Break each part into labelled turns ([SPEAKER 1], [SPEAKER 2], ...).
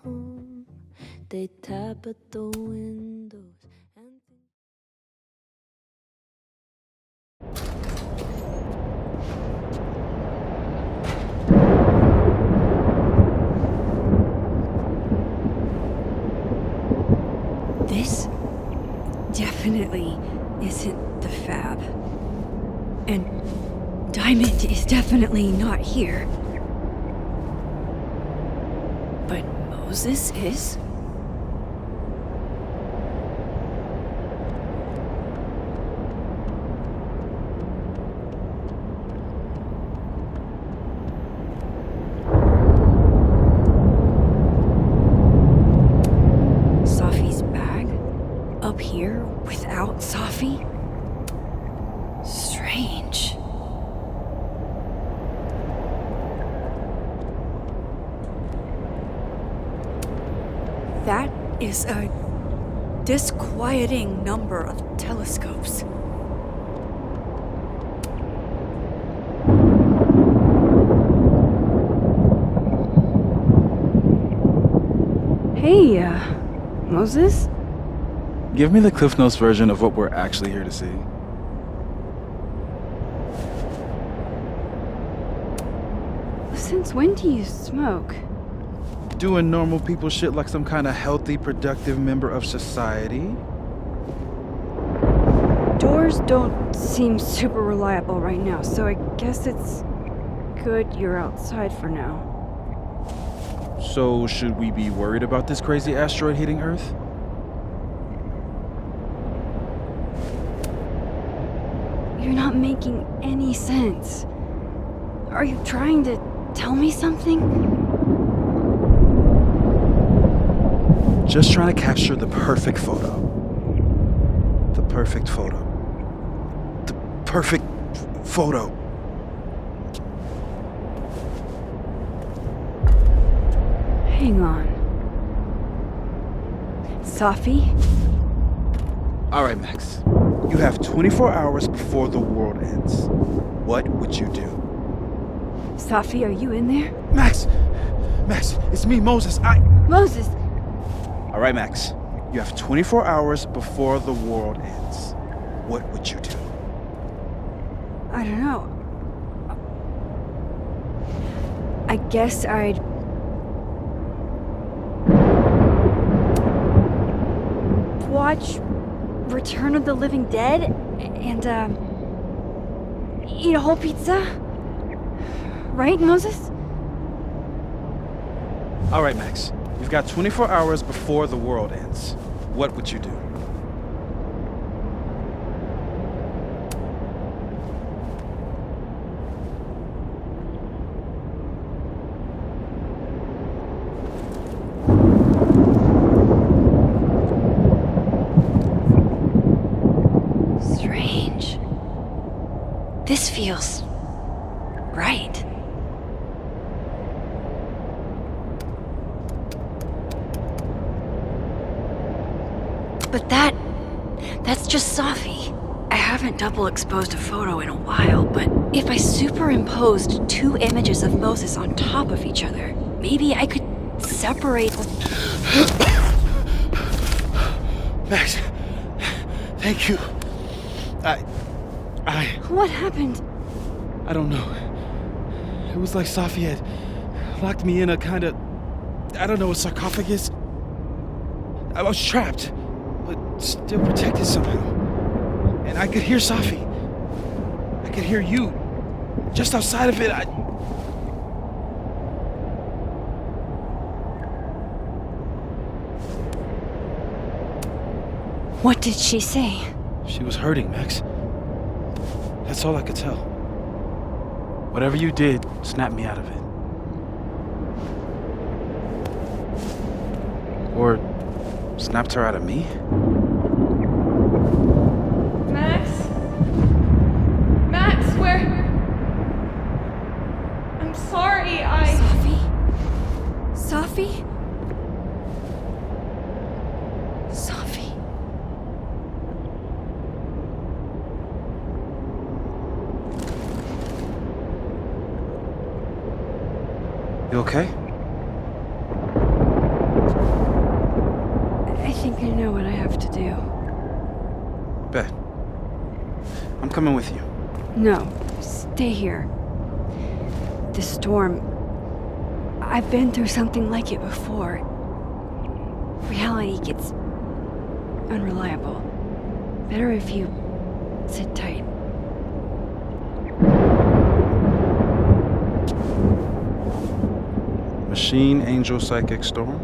[SPEAKER 1] home. They tap at the windows and
[SPEAKER 2] This definitely isn't the Fab. And Diamond is definitely not here. But Moses is? Safi's bag? Up here without Safi? Strange. That is a disquieting number of telescopes. Hey, Moses?
[SPEAKER 3] Give me the Cliff Notes version of what we're actually here to see.
[SPEAKER 2] Since when do you smoke?
[SPEAKER 3] Doing normal people shit like some kind of healthy, productive member of society.
[SPEAKER 2] Doors don't seem super reliable right now, so I guess it's good you're outside for now.
[SPEAKER 3] So, should we be worried about this crazy asteroid hitting Earth?
[SPEAKER 2] You're not making any sense. Are you trying to tell me something?
[SPEAKER 3] Just trying to capture the perfect photo. The perfect photo. The perfect photo.
[SPEAKER 2] Hang on. Safi?
[SPEAKER 3] Alright, Max. You have 24 hours before the world ends. What would you do?
[SPEAKER 2] Safi, are you in there?
[SPEAKER 3] Max! Max, it's me, Moses.
[SPEAKER 2] Moses!
[SPEAKER 3] Alright, Max. You have 24 hours before the world ends. What would you do?
[SPEAKER 2] I don't know. I guess I'd... watch Return of the Living Dead and, eat a whole pizza? Right, Moses?
[SPEAKER 3] Alright, Max. You've got 24 hours before the world ends. What would you do?
[SPEAKER 2] Strange. This feels... right. But that's just Safi. I haven't double exposed a photo in a while, but if I superimposed two images of Moses on top of each other, maybe I could separate...
[SPEAKER 3] Max, thank you.
[SPEAKER 2] What happened?
[SPEAKER 3] I don't know. It was like Safi had locked me in a kind of, I don't know, a sarcophagus. I was trapped, but still protected somehow. And I could hear Safi. I could hear you. Just outside of it,
[SPEAKER 2] What did she say?
[SPEAKER 3] She was hurting, Max. That's all I could tell. Whatever you did, snapped me out of it. Or snapped her out of me?
[SPEAKER 4] Max? Max, where? I'm sorry,
[SPEAKER 2] Safi? Safi? Safi?
[SPEAKER 3] You okay?
[SPEAKER 2] You know what I have to do.
[SPEAKER 3] Bet. I'm coming with you.
[SPEAKER 2] No, stay here. This storm... I've been through something like it before. Reality gets... unreliable. Better if you sit tight.
[SPEAKER 3] Machine Angel Psychic Storm?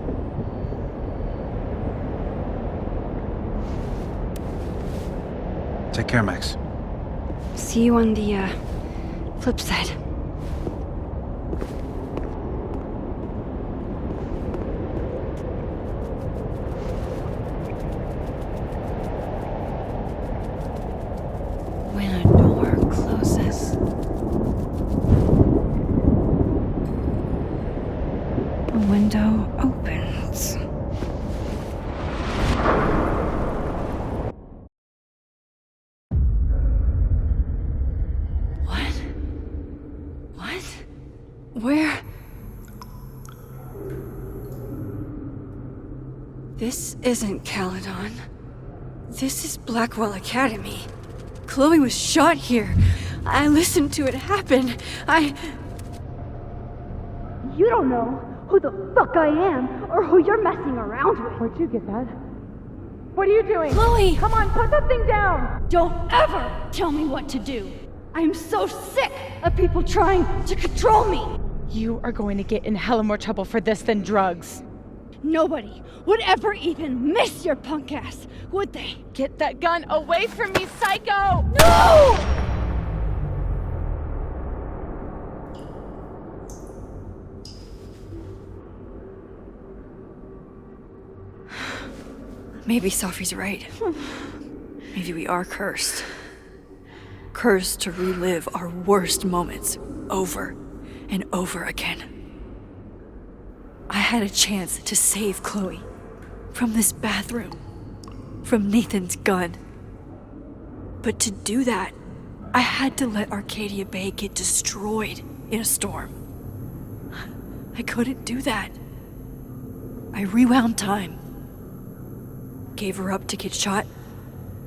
[SPEAKER 3] Take care, Max.
[SPEAKER 2] See you on the, flip side. When a door closes, a window opens. What? Where? This isn't Caledon. This is Blackwell Academy. Chloe was shot here. I listened to it happen.
[SPEAKER 5] You don't know who the fuck I am or who you're messing around with.
[SPEAKER 4] Where'd you get that? What are you doing?
[SPEAKER 2] Chloe!
[SPEAKER 4] Come on, put that thing down!
[SPEAKER 5] Don't ever tell me what to do. I am so sick of people trying to control me.
[SPEAKER 4] You are going to get in hella more trouble for this than drugs.
[SPEAKER 5] Nobody would ever even miss your punk ass, would they?
[SPEAKER 4] Get that gun away from me, psycho!
[SPEAKER 5] No!
[SPEAKER 2] Maybe Sophie's right. Maybe we are cursed. Cursed to relive our worst moments over and over again. I had a chance to save Chloe from this bathroom, from Nathan's gun. But to do that, I had to let Arcadia Bay get destroyed in a storm. I couldn't do that. I rewound time. Gave her up to get shot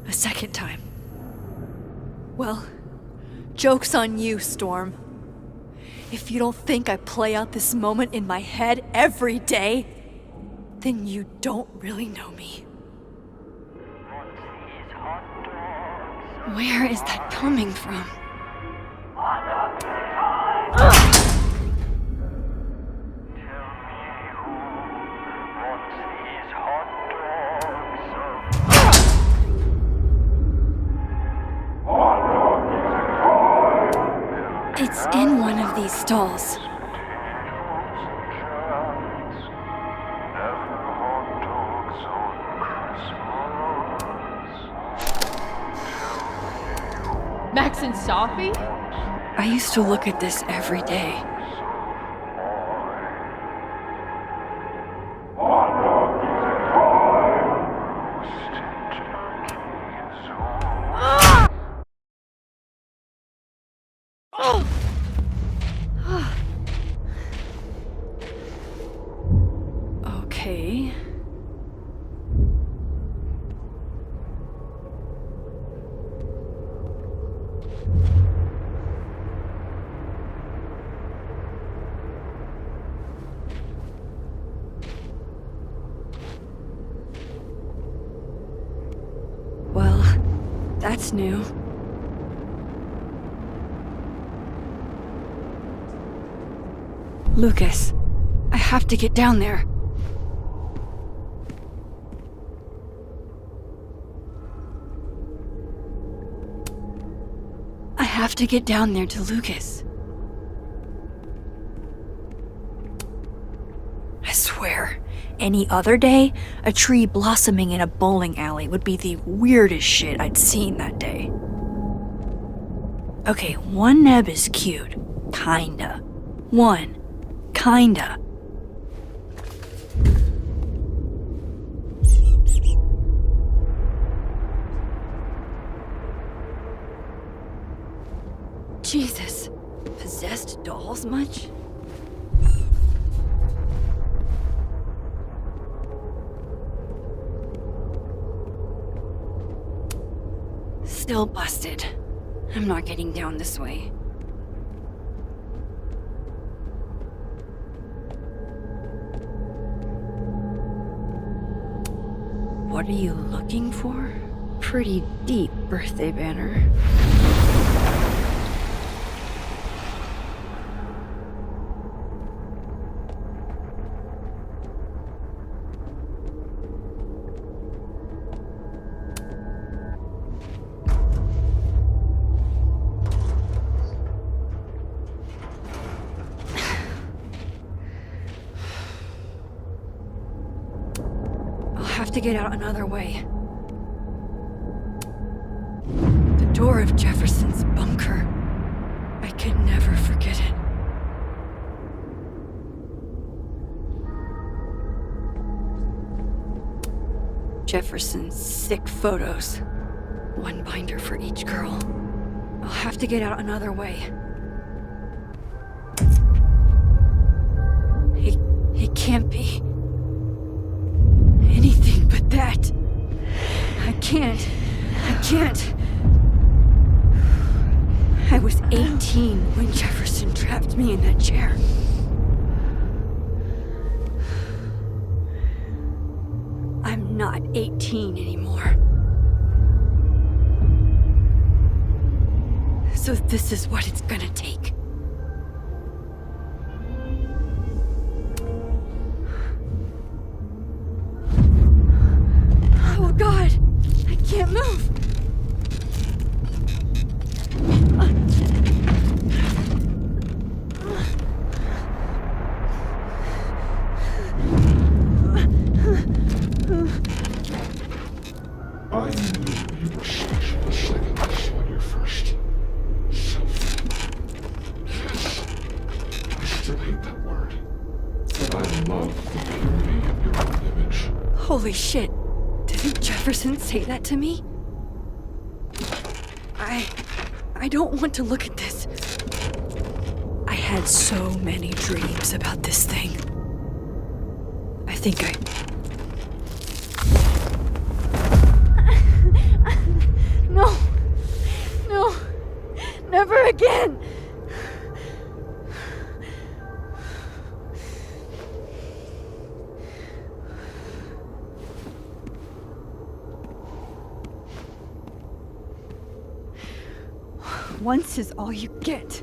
[SPEAKER 2] a second time. Well, joke's on you, Storm. If you don't think I play out this moment in my head every day, then you don't really know me. Where is that coming from? It's in one of these stalls.
[SPEAKER 4] Max and Sophie?
[SPEAKER 2] I used to look at this every day. Okay. Well, that's new. Lucas, I have to get down there. I have to get down there to Lucas. I swear, any other day, a tree blossoming in a bowling alley would be the weirdest shit I'd seen that day. Okay, one neb is cute. Kinda. Kinda. Jesus, possessed dolls much? Still busted. I'm not getting down this way. What are you looking for? Pretty deep birthday banner. Have to get out another way. The door of Jefferson's bunker. I can never forget it. Jefferson's sick photos. One binder for each girl. I'll have to get out another way. It can't be anything but that. I can't. I was 18 when Jefferson trapped me in that chair. I'm not 18 anymore. So this is what it's gonna take. Oh God, I can't move.
[SPEAKER 6] I knew you were special the second I saw your first selfie. Yes, I still hate that word, but I love the purity of your own image.
[SPEAKER 2] Holy shit. Didn't Jefferson say that to me? I don't want to look at this. I had so many dreams about this thing. I think No, never again. Once is all you get.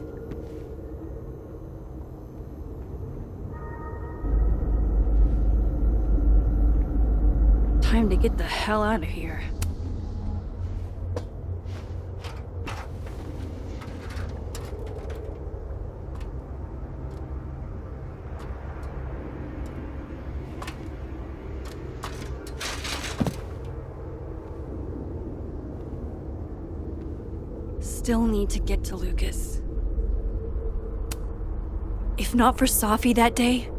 [SPEAKER 2] Time to get the hell out of here. Still need to get to Lucas. If not for Safi that day,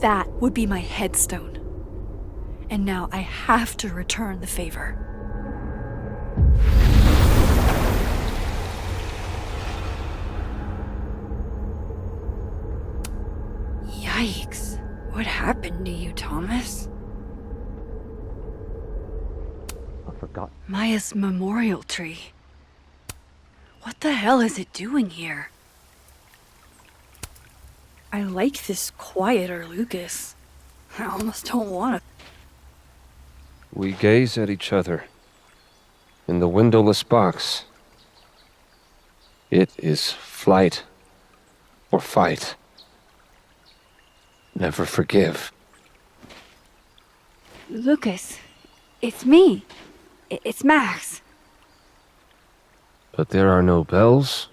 [SPEAKER 2] that would be my headstone. And now I have to return the favor. Yikes. What happened to you, Thomas?
[SPEAKER 7] I forgot.
[SPEAKER 2] Maya's memorial tree. What the hell is it doing here? I like this quieter Lucas. I almost don't want to.
[SPEAKER 7] We gaze at each other in the windowless box. It is flight or fight. Never forgive.
[SPEAKER 2] Lucas, it's me. It's Max.
[SPEAKER 7] But there are no bells,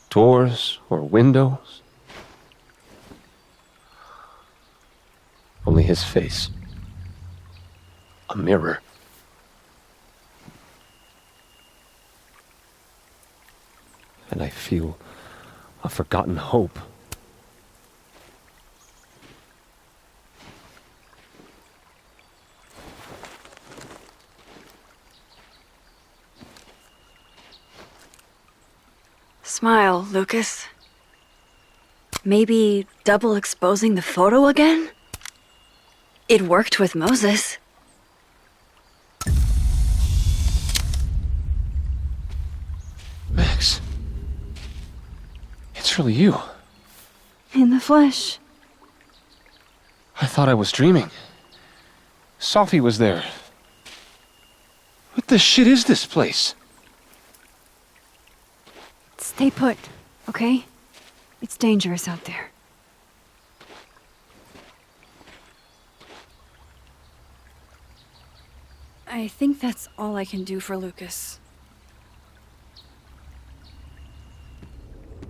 [SPEAKER 7] doors, or windows. Only his face. A mirror. And I feel a forgotten hope.
[SPEAKER 2] Smile, Lucas. Maybe double exposing the photo again? It worked with Moses.
[SPEAKER 7] That's really you.
[SPEAKER 2] In the flesh.
[SPEAKER 7] I thought I was dreaming. Sophie was there. What the shit is this place?
[SPEAKER 2] Stay put, okay? It's dangerous out there. I think that's all I can do for Lucas.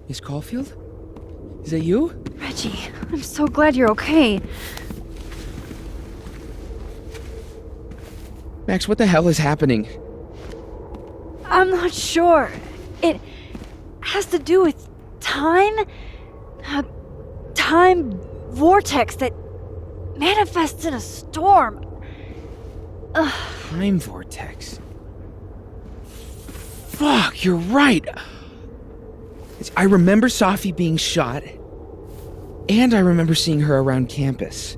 [SPEAKER 8] Miss Caulfield? Is that you?
[SPEAKER 2] Reggie, I'm so glad you're okay.
[SPEAKER 8] Max, what the hell is happening?
[SPEAKER 2] I'm not sure. It has to do with time? A time vortex that manifests in a storm. Ugh.
[SPEAKER 8] Time vortex. Fuck, you're right. I remember Sophie being shot, and I remember seeing her around campus.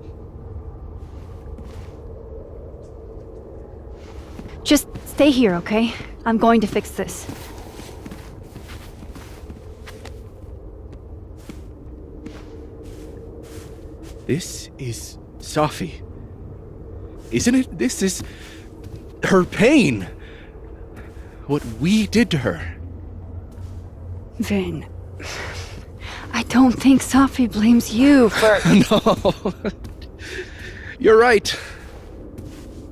[SPEAKER 2] Just stay here, okay? I'm going to fix this.
[SPEAKER 9] This is Sophie. Isn't it? This is her pain. What we did to her.
[SPEAKER 2] Vin, I don't think Sophie blames you for...
[SPEAKER 9] No. You're right.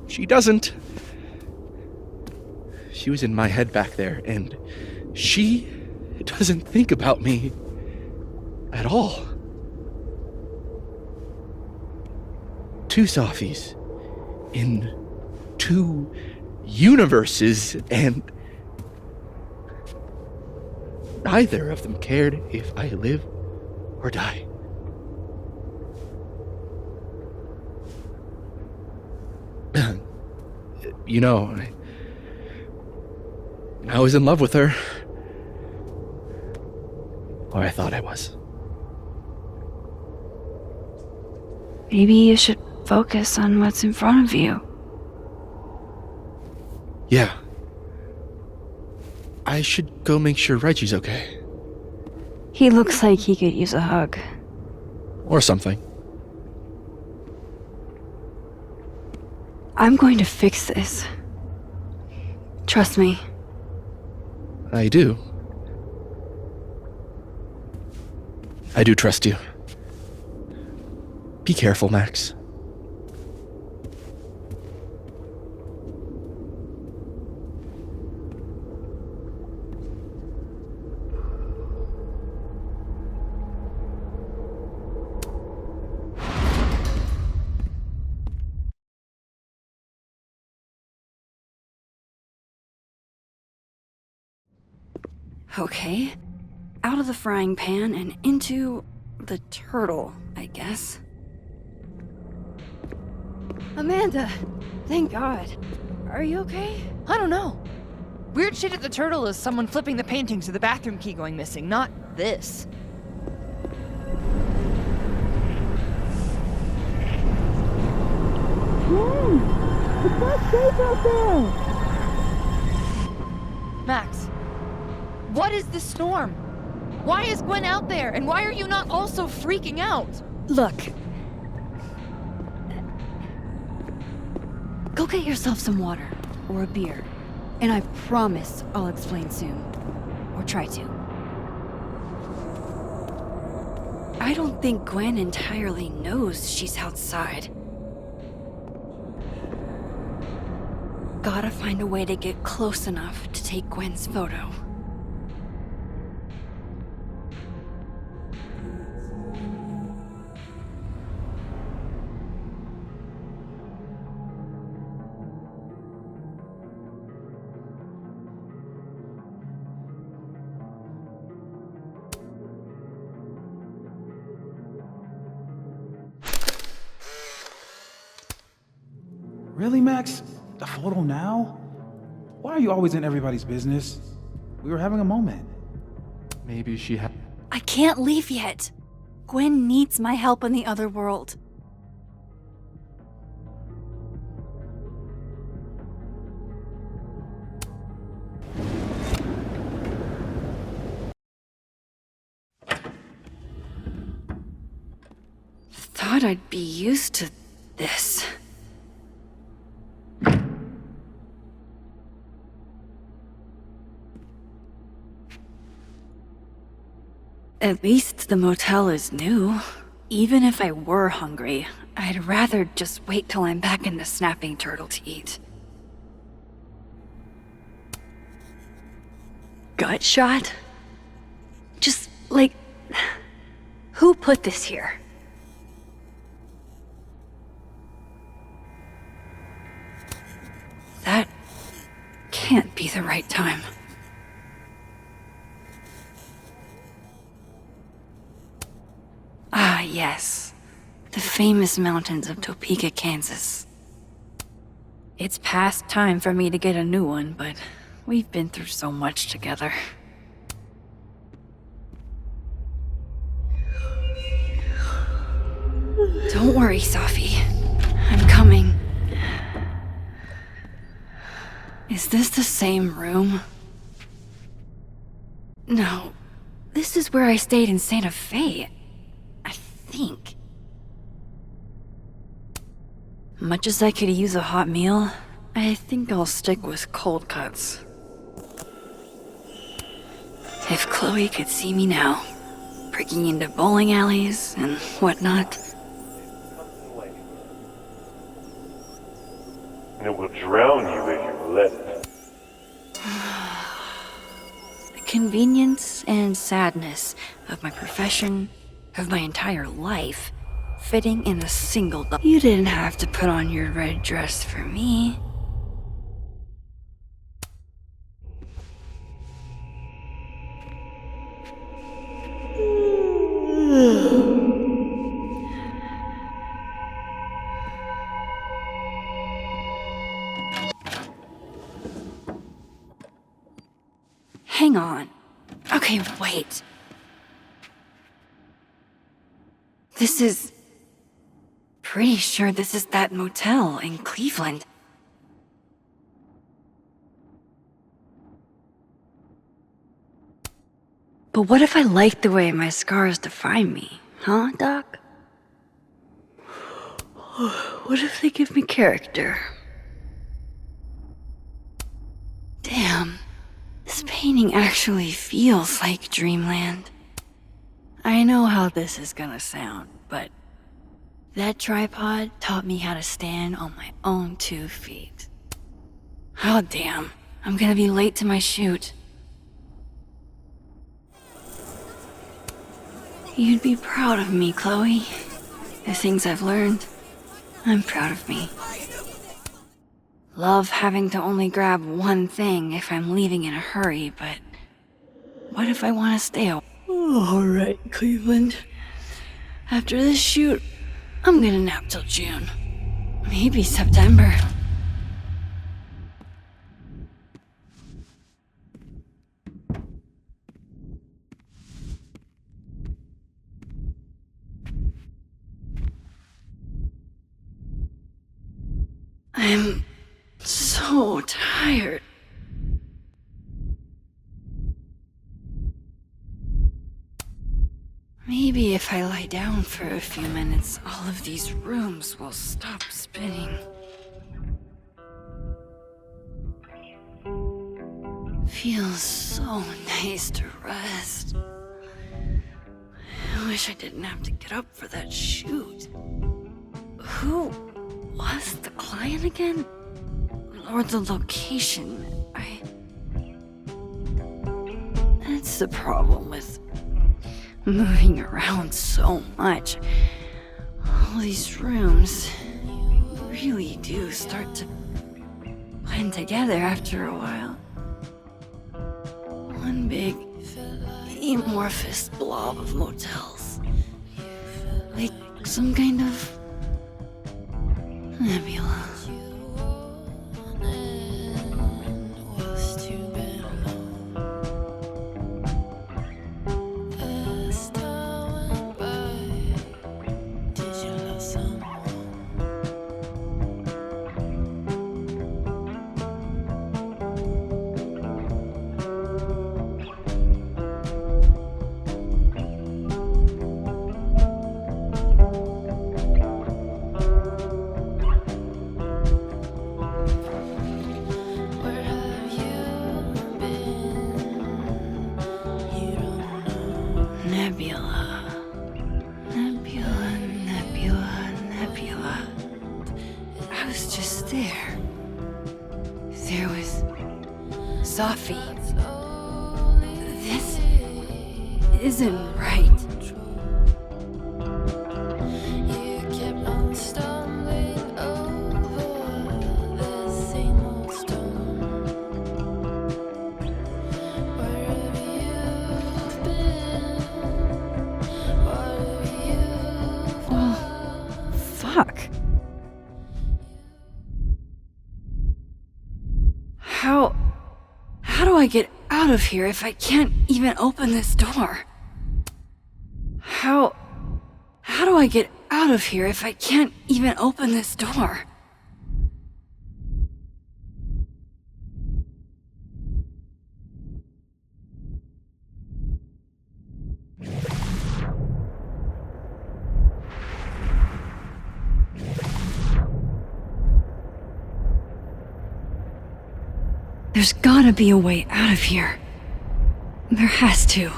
[SPEAKER 9] She doesn't. She was in my head back there, and she doesn't think about me at all. Two Sophies in two universes, and neither of them cared if I live or die. You know, I was in love with her. Or I thought I was.
[SPEAKER 2] Maybe you should focus on what's in front of you.
[SPEAKER 9] Yeah. I should go make sure Reggie's okay.
[SPEAKER 2] He looks like he could use a hug.
[SPEAKER 9] Or something.
[SPEAKER 2] I'm going to fix this. Trust me.
[SPEAKER 9] I do. I do trust you. Be careful, Max.
[SPEAKER 2] Okay. Out of the frying pan and into the turtle, I guess. Amanda! Thank God. Are you okay?
[SPEAKER 4] I don't know. Weird shit at the turtle is someone flipping the painting to the bathroom key going missing, not this.
[SPEAKER 5] It's not safe out there!
[SPEAKER 4] Max, what is this storm? Why is Gwen out there, and why are you not also freaking out?
[SPEAKER 2] Look. Go get yourself some water, or a beer, and I promise I'll explain soon. Or try to. I don't think Gwen entirely knows she's outside. Gotta find a way to get close enough to take Gwen's photo.
[SPEAKER 3] Really, Max? A photo now? Why are you always in everybody's business? We were having a moment.
[SPEAKER 9] Maybe she had.
[SPEAKER 2] I can't leave yet. Gwen needs my help in the other world. thought I'd be used to this. At least the motel is new. Even if I were hungry, I'd rather just wait till I'm back in the Snapping Turtle to eat. Gut shot? Just, like... Who put this here? That can't be the right time. Ah, yes. The famous mountains of Topeka, Kansas. It's past time for me to get a new one, but we've been through so much together. Don't worry, Safi. I'm coming. Is this the same room? No. This is where I stayed in Santa Fe. I think. Much as I could use a hot meal, I think I'll stick with cold cuts. If Chloe could see me now, breaking into bowling alleys and whatnot.
[SPEAKER 10] And it will drown you if you let it.
[SPEAKER 2] The convenience and sadness of my profession, of my entire life, fitting in a single... You didn't have to put on your red dress for me. Hang on. Okay, wait. This is... Pretty sure this is that motel in Cleveland. But what if I like the way my scars define me, huh, Doc? What if they give me character? Damn. This painting actually feels like dreamland. I know how this is gonna sound, but that tripod taught me how to stand on my own 2 feet. Oh damn, I'm gonna be late to my shoot. You'd be proud of me, Chloe. The things I've learned, I'm proud of me. Love having to only grab one thing if I'm leaving in a hurry, but what if I want to stay away? Alright, Cleveland. After this shoot, I'm gonna nap till June. Maybe September. I'm so tired. Maybe if I lie down for a few minutes, all of these rooms will stop spinning. Feels so nice to rest. I wish I didn't have to get up for that shoot. Who was the client again? Or the location? That's the problem with moving around so much. All these rooms really do start to blend together after a while. One big amorphous blob of motels. Like some kind of nebula. there. There was Safi. This isn't right. Fuck. How do I get out of here if I can't even open this door? How do I get out of here if I can't even open this door? There's gotta be a way out of here. There has to.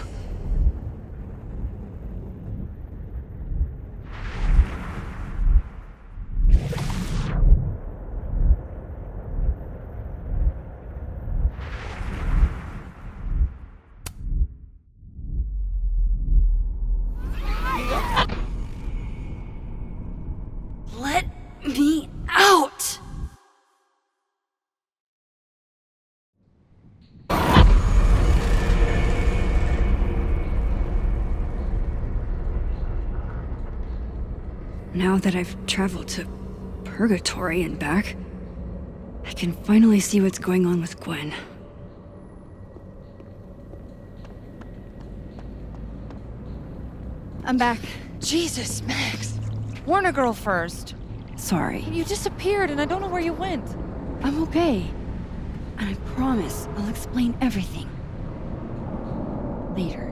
[SPEAKER 2] Let me out! Now that I've traveled to Purgatory and back, I can finally see what's going on with Gwen.
[SPEAKER 4] I'm back. Jesus, Max. Warn a girl first.
[SPEAKER 2] Sorry.
[SPEAKER 4] You disappeared and I don't know where you went.
[SPEAKER 2] I'm okay. And I promise I'll explain everything. Later.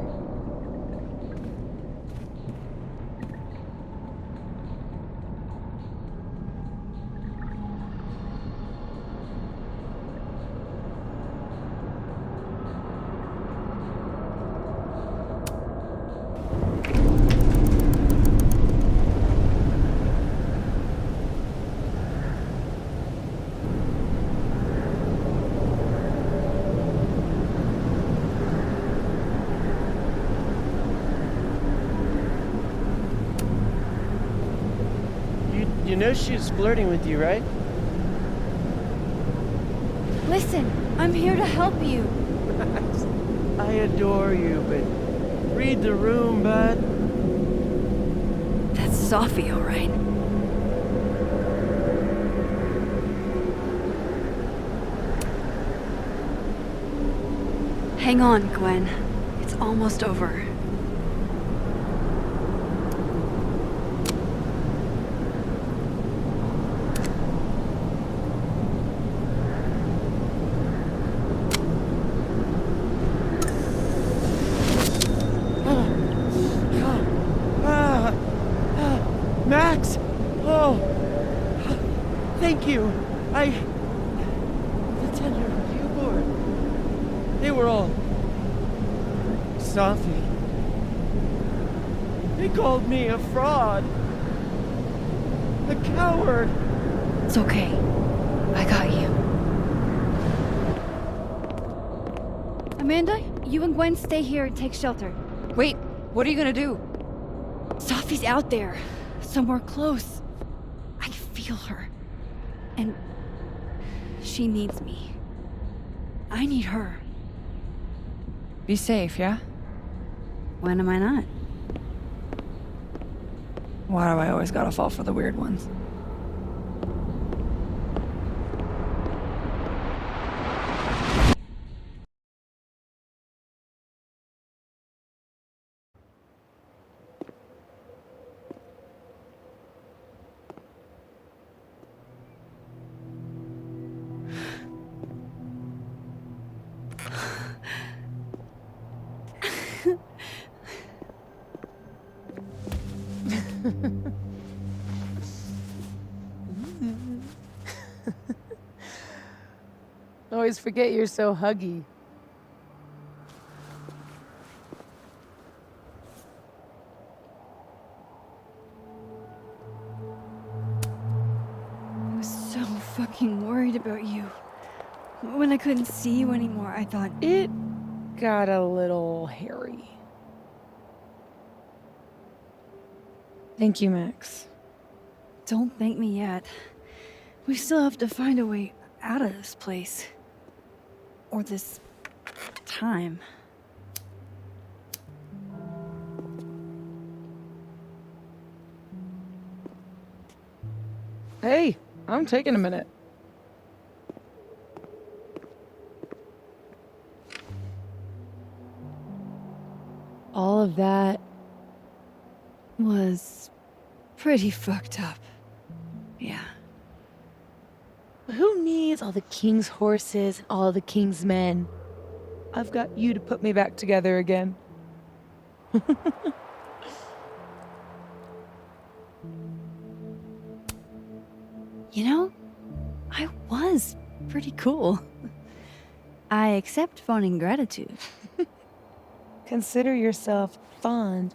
[SPEAKER 11] You know she was flirting with you, right?
[SPEAKER 5] Listen, I'm here to help you.
[SPEAKER 11] I adore you, but read the room, bud.
[SPEAKER 2] That's Safi, all right. Hang on, Gwen. It's almost over.
[SPEAKER 11] Max! Oh! Thank you! The tender keyboard. They were all... Safi. They called me a fraud. A coward.
[SPEAKER 2] It's okay. I got you.
[SPEAKER 5] Amanda, you and Gwen stay here and take shelter.
[SPEAKER 4] Wait, what are you gonna do?
[SPEAKER 2] Safi's out there. Somewhere close. I can feel her. And she needs me. I need her.
[SPEAKER 4] Be safe, yeah?
[SPEAKER 2] When am I not?
[SPEAKER 4] Why do I always gotta fall for the weird ones?
[SPEAKER 12] Always forget you're so huggy.
[SPEAKER 2] It was so
[SPEAKER 5] fucking worried about you. When I couldn't see you anymore, I thought...
[SPEAKER 12] It got a little hairy. Thank you, Max.
[SPEAKER 5] Don't thank me yet. We still have to find a way out of this place. Or this... time.
[SPEAKER 12] Hey, I'm taking a minute. All of that
[SPEAKER 5] was pretty fucked up. Yeah.
[SPEAKER 12] Who needs all the king's horses and all the king's men? I've got you to put me back together again.
[SPEAKER 5] You know, I was pretty cool. I accept fawning gratitude.
[SPEAKER 12] Consider yourself fond.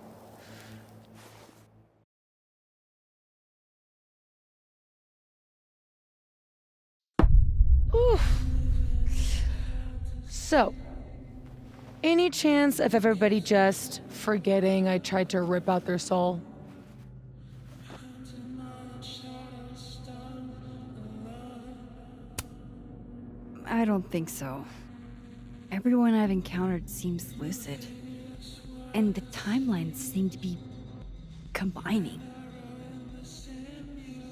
[SPEAKER 12] Oof. So, any chance of everybody just forgetting I tried to rip out their soul?
[SPEAKER 5] I don't think so. Everyone I've encountered seems lucid. And the timelines seem to be combining.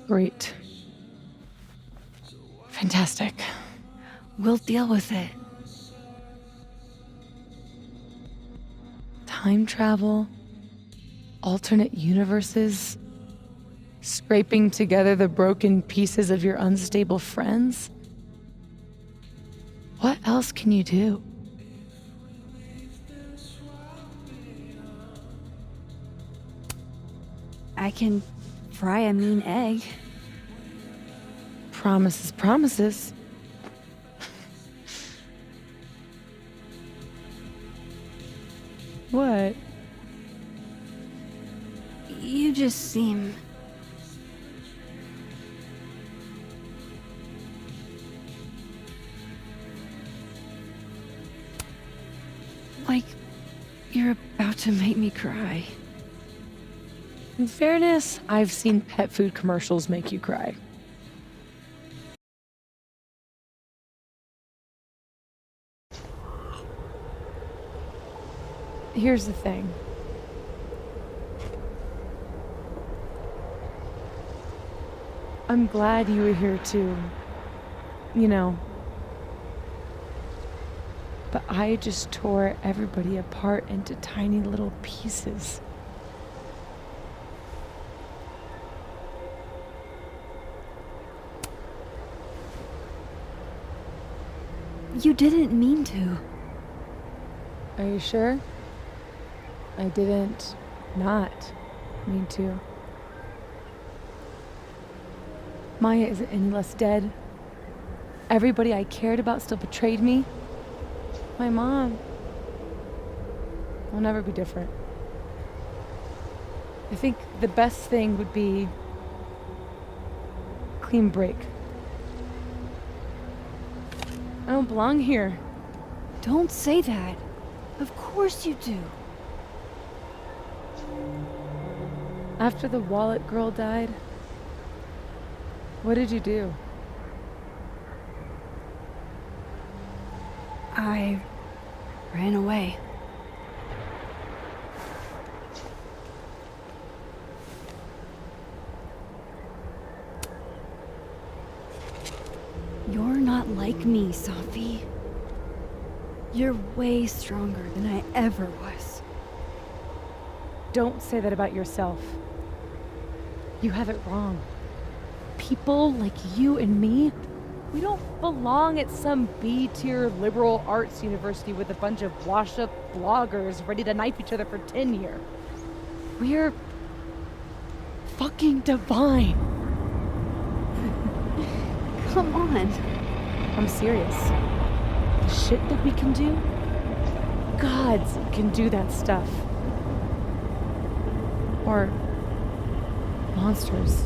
[SPEAKER 12] Great. Fantastic.
[SPEAKER 5] We'll deal with it.
[SPEAKER 12] Time travel, alternate universes, scraping together the broken pieces of your unstable friends. What else can you do?
[SPEAKER 5] I can fry a mean egg.
[SPEAKER 12] Promises, promises. What?
[SPEAKER 5] You just seem... like you're about to make me cry.
[SPEAKER 12] In fairness, I've seen pet food commercials make you cry. Here's the thing. I'm glad you were here too. You know. But I just tore everybody apart into tiny little pieces.
[SPEAKER 5] You didn't mean to.
[SPEAKER 12] Are you sure? I didn't not mean to. Maya isn't any less dead. Everybody I cared about still betrayed me. My mom will never be different. I think the best thing would be a clean break. I don't belong here.
[SPEAKER 5] Don't say that. Of course you do.
[SPEAKER 12] After the wallet girl died, what did you do?
[SPEAKER 5] I ran away. You're not like me, Safi. You're way stronger than I ever was.
[SPEAKER 12] Don't say that about yourself. You have it wrong. People like you and me, we don't belong at some B-tier liberal arts university with a bunch of washed-up bloggers ready to knife each other for tenure. We're fucking divine.
[SPEAKER 5] Come on.
[SPEAKER 12] I'm serious. The shit that we can do, gods can do that stuff. Or monsters.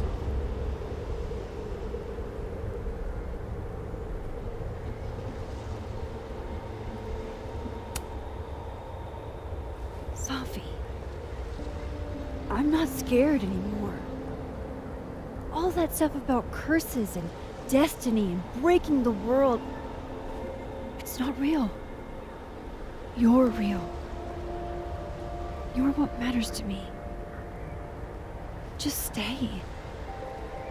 [SPEAKER 5] not scared anymore. All that stuff about curses and destiny and breaking the world, it's not real. You're real. You're what matters to me. Just stay.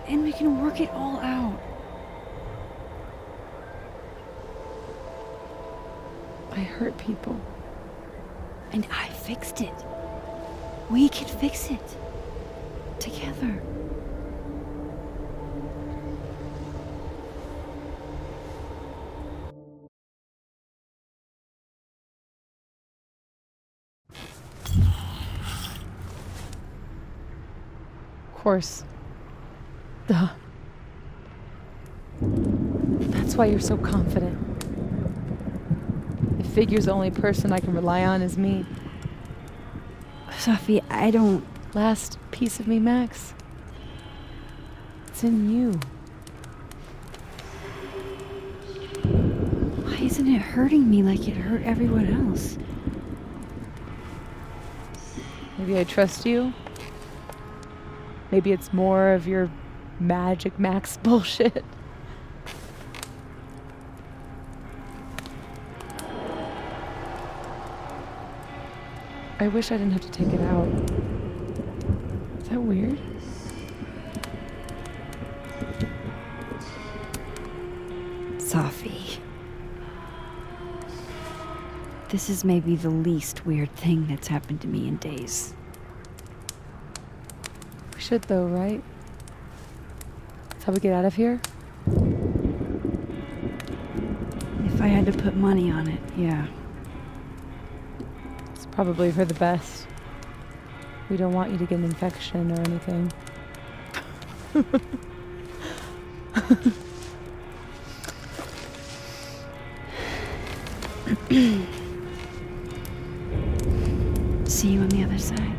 [SPEAKER 5] And we can work it all out.
[SPEAKER 12] I hurt people.
[SPEAKER 5] And I fixed it. We can fix it. Together.
[SPEAKER 12] Of course. Duh. That's why you're so confident. It figures the only person I can rely on is me.
[SPEAKER 5] Safi, I don't...
[SPEAKER 12] Last piece of me, Max. It's in you.
[SPEAKER 5] Why isn't it hurting me like it hurt everyone else?
[SPEAKER 12] Maybe I trust you. Maybe it's more of your Magic Max bullshit. I wish I didn't have to take it out. Is that weird?
[SPEAKER 5] Safi. This is maybe the least weird thing that's happened to me in days.
[SPEAKER 12] We should though, right? That's how we get out of here?
[SPEAKER 5] If I had to put money on it, yeah.
[SPEAKER 12] It's probably for the best. We don't want you to get an infection or anything.
[SPEAKER 5] See you on the other side.